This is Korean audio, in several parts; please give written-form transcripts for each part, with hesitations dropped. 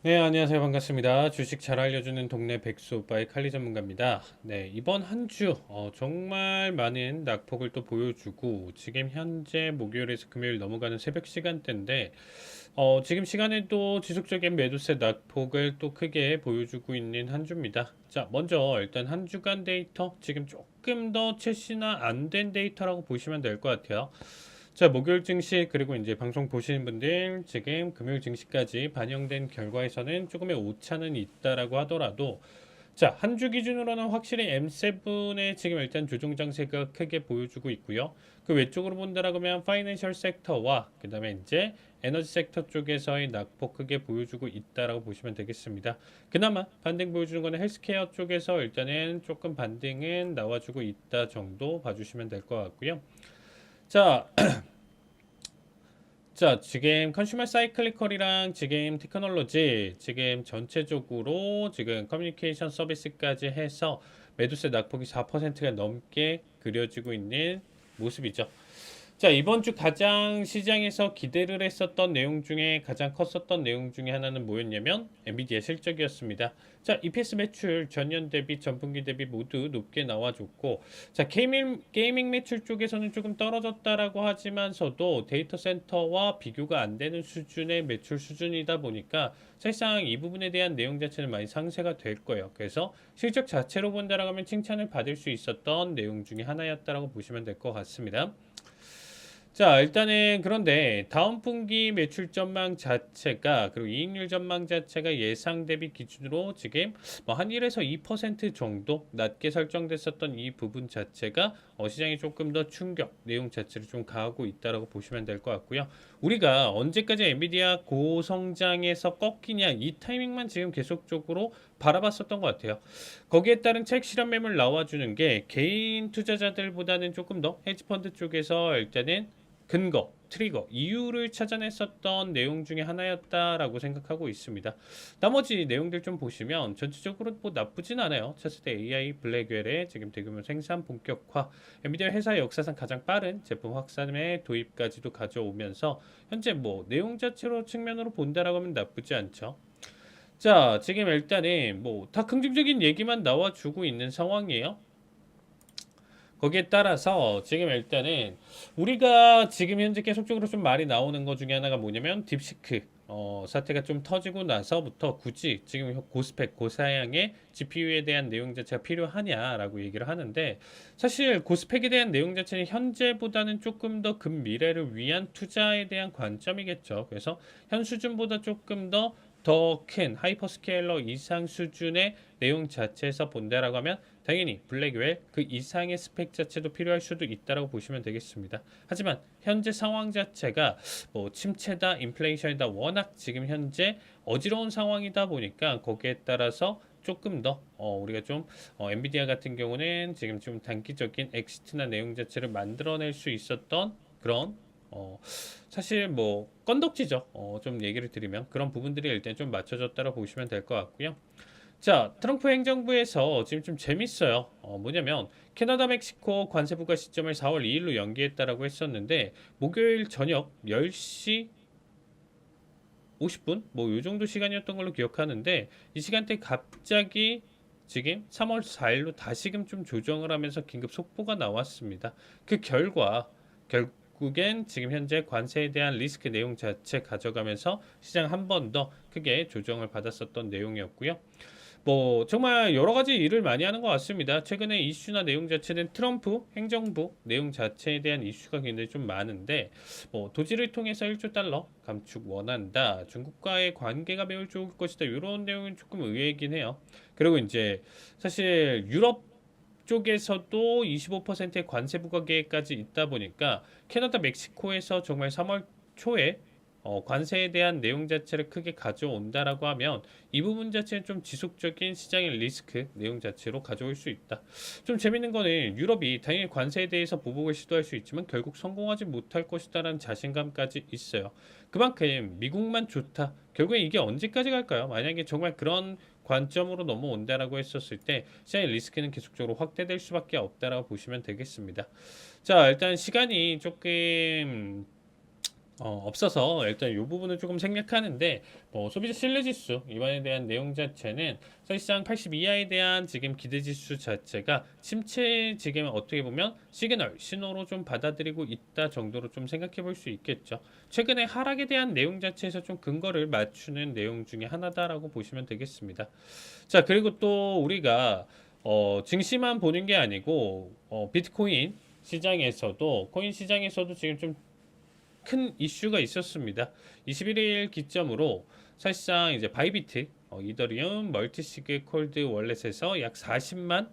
네, 안녕하세요. 반갑습니다. 주식 잘 알려주는 동네 백수 오빠의 칼리 전문가입니다. 네, 이번 한 주, 정말 많은 낙폭을 또 보여주고, 지금 현재 목요일에서 금요일 넘어가는 새벽 시간대인데, 지금 시간에도 지속적인 매도세 낙폭을 또 크게 보여주고 있는 한 주입니다. 자, 먼저 일단 한 주간 데이터, 지금 조금 더 최신화 안 된 데이터라고 보시면 될 것 같아요. 자, 목요일 증시 그리고 이제 방송 보시는 분들 지금 금요일 증시까지 반영된 결과에서는 조금의 오차는 있다라고 하더라도 자, 한 주 기준으로는 확실히 M7의 지금 일단 조정 장세가 크게 보여주고 있고요. 그 외쪽으로 본다라고 하면 파이낸셜 섹터와 그다음에 이제 에너지 섹터 쪽에서의 낙폭 크게 보여주고 있다라고 보시면 되겠습니다. 그나마 반등 보여주는 거는 헬스케어 쪽에서 일단은 조금 반등은 나와주고 있다 정도 봐주시면 될 것 같고요. 자, 자, 지금 컨슈머 사이클리컬이랑 지금 테크놀로지 지금 전체적으로 지금 커뮤니케이션 서비스까지 해서 매도세 낙폭이 4%가 넘게 그려지고 있는 모습이죠. 자, 이번 주 가장 시장에서 기대를 했었던 내용 중에 가장 컸었던 내용 중에 하나는 뭐였냐면 엔비디아 실적이었습니다. 자, EPS 매출 전년 대비 전분기 대비 모두 높게 나와줬고, 자, 게이밍 매출 쪽에서는 조금 떨어졌다라고 하지만서도 데이터 센터와 비교가 안 되는 수준의 매출 수준이다 보니까 사실상 이 부분에 대한 내용 자체는 많이 상쇄가 될 거예요. 그래서 실적 자체로 본다라고 하면 칭찬을 받을 수 있었던 내용 중에 하나였다라고 보시면 될 것 같습니다. 자, 일단은 그런데 다음 분기 매출 전망 자체가 그리고 이익률 전망 자체가 예상 대비 기준으로 지금 뭐한 1에서 2% 정도 낮게 설정됐었던 이 부분 자체가 시장이 조금 더 충격 내용 자체를 좀 가하고 있다라고 보시면 될 것 같고요. 우리가 언제까지 엔비디아 고성장에서 꺾이냐 이 타이밍만 지금 계속적으로 바라봤었던 것 같아요. 거기에 따른 책 실현 매물 나와주는 게 개인 투자자들보다는 조금 더 헤지펀드 쪽에서 일단은 근거, 트리거, 이유를 찾아냈었던 내용 중에 하나였다라고 생각하고 있습니다. 나머지 내용들 좀 보시면 전체적으로 뭐 나쁘진 않아요. 차세대 AI 블랙웰의 지금 대규모 생산 본격화, 엔비디아 회사 역사상 가장 빠른 제품 확산의 도입까지도 가져오면서 현재 뭐 내용 자체로 측면으로 본다라고 하면 나쁘지 않죠. 자, 지금 일단은 뭐 다 긍정적인 얘기만 나와주고 있는 상황이에요. 거기에 따라서 지금 일단은 우리가 지금 현재 계속적으로 좀 말이 나오는 것 중에 하나가 뭐냐면 딥시크 사태가 좀 터지고 나서부터 굳이 지금 고스펙 고사양의 GPU에 대한 내용 자체가 필요하냐라고 얘기를 하는데 사실 고스펙에 대한 내용 자체는 현재보다는 조금 더 근미래를 위한 투자에 대한 관점이겠죠. 그래서 현 수준보다 조금 더 큰 하이퍼스케일러 이상 수준의 내용 자체에서 본다라고 하면 당연히 블랙웰 그 이상의 스펙 자체도 필요할 수도 있다라고 보시면 되겠습니다. 하지만 현재 상황 자체가 뭐 침체다, 인플레이션이다 워낙 지금 현재 어지러운 상황이다 보니까 거기에 따라서 조금 더 우리가 좀 엔비디아 같은 경우는 지금 좀 단기적인 엑시트나 내용 자체를 만들어낼 수 있었던 그런 사실 뭐 건덕지죠. 좀 얘기를 드리면 그런 부분들이 일단 좀 맞춰졌다고 보시면 될 것 같고요. 자, 트럼프 행정부에서 지금 좀 재밌어요. 뭐냐면 캐나다 멕시코 관세 부과 시점을 4월 2일로 연기했다라고 했었는데 목요일 저녁 10시 50분 뭐 요 정도 시간이었던 걸로 기억하는데 이 시간대에 갑자기 지금 3월 4일로 다시금 좀 조정을 하면서 긴급 속보가 나왔습니다. 그 결국엔 지금 현재 관세에 대한 리스크 내용 자체 가져가면서 시장 한 번 더 크게 조정을 받았었던 내용이었고요. 뭐 정말 여러 가지 일을 많이 하는 것 같습니다. 최근에 이슈나 내용 자체는 트럼프 행정부 내용 자체에 대한 이슈가 굉장히 좀 많은데 뭐 도지를 통해서 1조 달러 감축 원한다. 중국과의 관계가 매우 좋을 것이다. 이런 내용은 조금 의외이긴 해요. 그리고 이제 사실 유럽 쪽에서도 25%의 관세 부과 계획까지 있다 보니까 캐나다, 멕시코에서 정말 3월 초에 관세에 대한 내용 자체를 크게 가져온다라고 하면 이 부분 자체는 좀 지속적인 시장의 리스크 내용 자체로 가져올 수 있다. 좀 재밌는 거는 유럽이 당연히 관세에 대해서 보복을 시도할 수 있지만 결국 성공하지 못할 것이다라는 자신감까지 있어요. 그만큼 미국만 좋다. 결국에 이게 언제까지 갈까요? 만약에 정말 그런 관점으로 넘어온다라고 했었을 때 시장의 리스크는 계속적으로 확대될 수밖에 없다라고 보시면 되겠습니다. 자, 일단 시간이 조금 없어서 일단 이 부분은 조금 생략하는데 뭐 소비자 신뢰지수 이번에 대한 내용 자체는 사실상 80 이하에 대한 지금 기대지수 자체가 침체 지금 어떻게 보면 시그널 신호로 좀 받아들이고 있다 정도로 좀 생각해 볼 수 있겠죠. 최근에 하락에 대한 내용 자체에서 좀 근거를 맞추는 내용 중에 하나다라고 보시면 되겠습니다. 자, 그리고 또 우리가 증시만 보는 게 아니고 비트코인 시장에서도 코인 시장에서도 지금 좀 큰 이슈가 있었습니다. 21일 기점으로 사실상 이제 바이비트, 이더리움, 멀티시그 콜드 월렛에서 약 40만,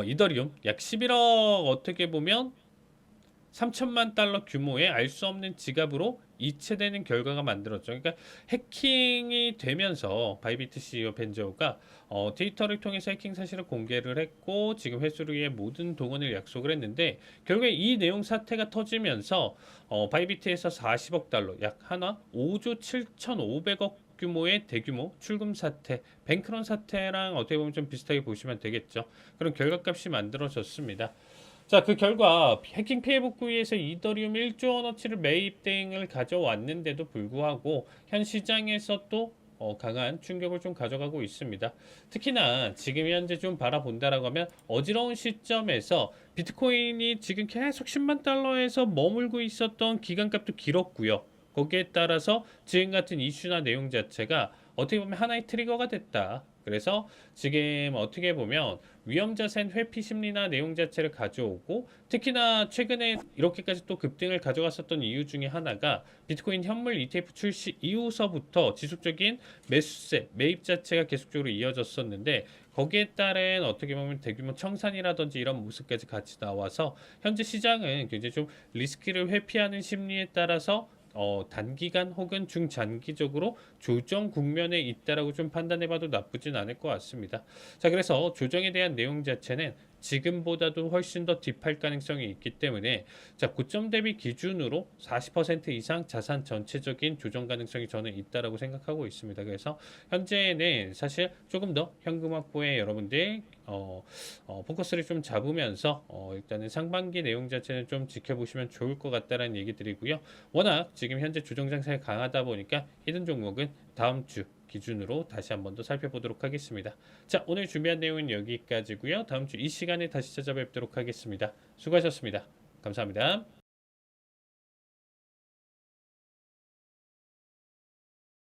이더리움 약 11억 어떻게 보면 3천만 달러 규모의 알 수 없는 지갑으로 이체되는 결과가 만들었죠. 그러니까 해킹이 되면서 바이비트 CEO 벤저가 트위터를 통해서 해킹 사실을 공개를 했고 지금 회수를 위해 모든 동원을 약속을 했는데 결국에 이 내용 사태가 터지면서 바이비트에서 40억 달러 약 하나 5조 7,500억 규모의 대규모 출금 사태, 뱅크런 사태랑 어떻게 보면 좀 비슷하게 보시면 되겠죠. 그런 결과값이 만들어졌습니다. 자, 그 결과 해킹 피해 복구위에서 이더리움 1조 원어치를 매입 대행을 가져왔는데도 불구하고 현 시장에서 또 강한 충격을 좀 가져가고 있습니다. 특히나 지금 현재 좀 바라본다라고 하면 어지러운 시점에서 비트코인이 지금 계속 10만 달러에서 머물고 있었던 기간값도 길었고요. 거기에 따라서 지금 같은 이슈나 내용 자체가 어떻게 보면 하나의 트리거가 됐다. 그래서 지금 어떻게 보면 위험자산 회피 심리나 내용 자체를 가져오고 특히나 최근에 이렇게까지 또 급등을 가져갔었던 이유 중에 하나가 비트코인 현물 ETF 출시 이후서부터 지속적인 매수세, 매입 자체가 계속적으로 이어졌었는데 거기에 따른 어떻게 보면 대규모 청산이라든지 이런 모습까지 같이 나와서 현재 시장은 굉장히 좀 리스크를 회피하는 심리에 따라서 단기간 혹은 중장기적으로 조정 국면에 있다라고 좀 판단해봐도 나쁘진 않을 것 같습니다. 자, 그래서 조정에 대한 내용 자체는 지금보다도 훨씬 더 딥할 가능성이 있기 때문에 자, 고점 대비 기준으로 40% 이상 자산 전체적인 조정 가능성이 저는 있다라고 생각하고 있습니다. 그래서 현재는 사실 조금 더 현금 확보에 여러분들 포커스를 좀 잡으면서 일단은 상반기 내용 자체는 좀 지켜보시면 좋을 것 같다라는 얘기 드리고요. 워낙 지금 현재 조정 장세가 강하다 보니까 히든 종목은 다음 주 기준으로 다시 한번 더 살펴보도록 하겠습니다. 자, 오늘 준비한 내용은 여기까지고요. 다음 주 이 시간에 다시 찾아뵙도록 하겠습니다. 수고하셨습니다. 감사합니다.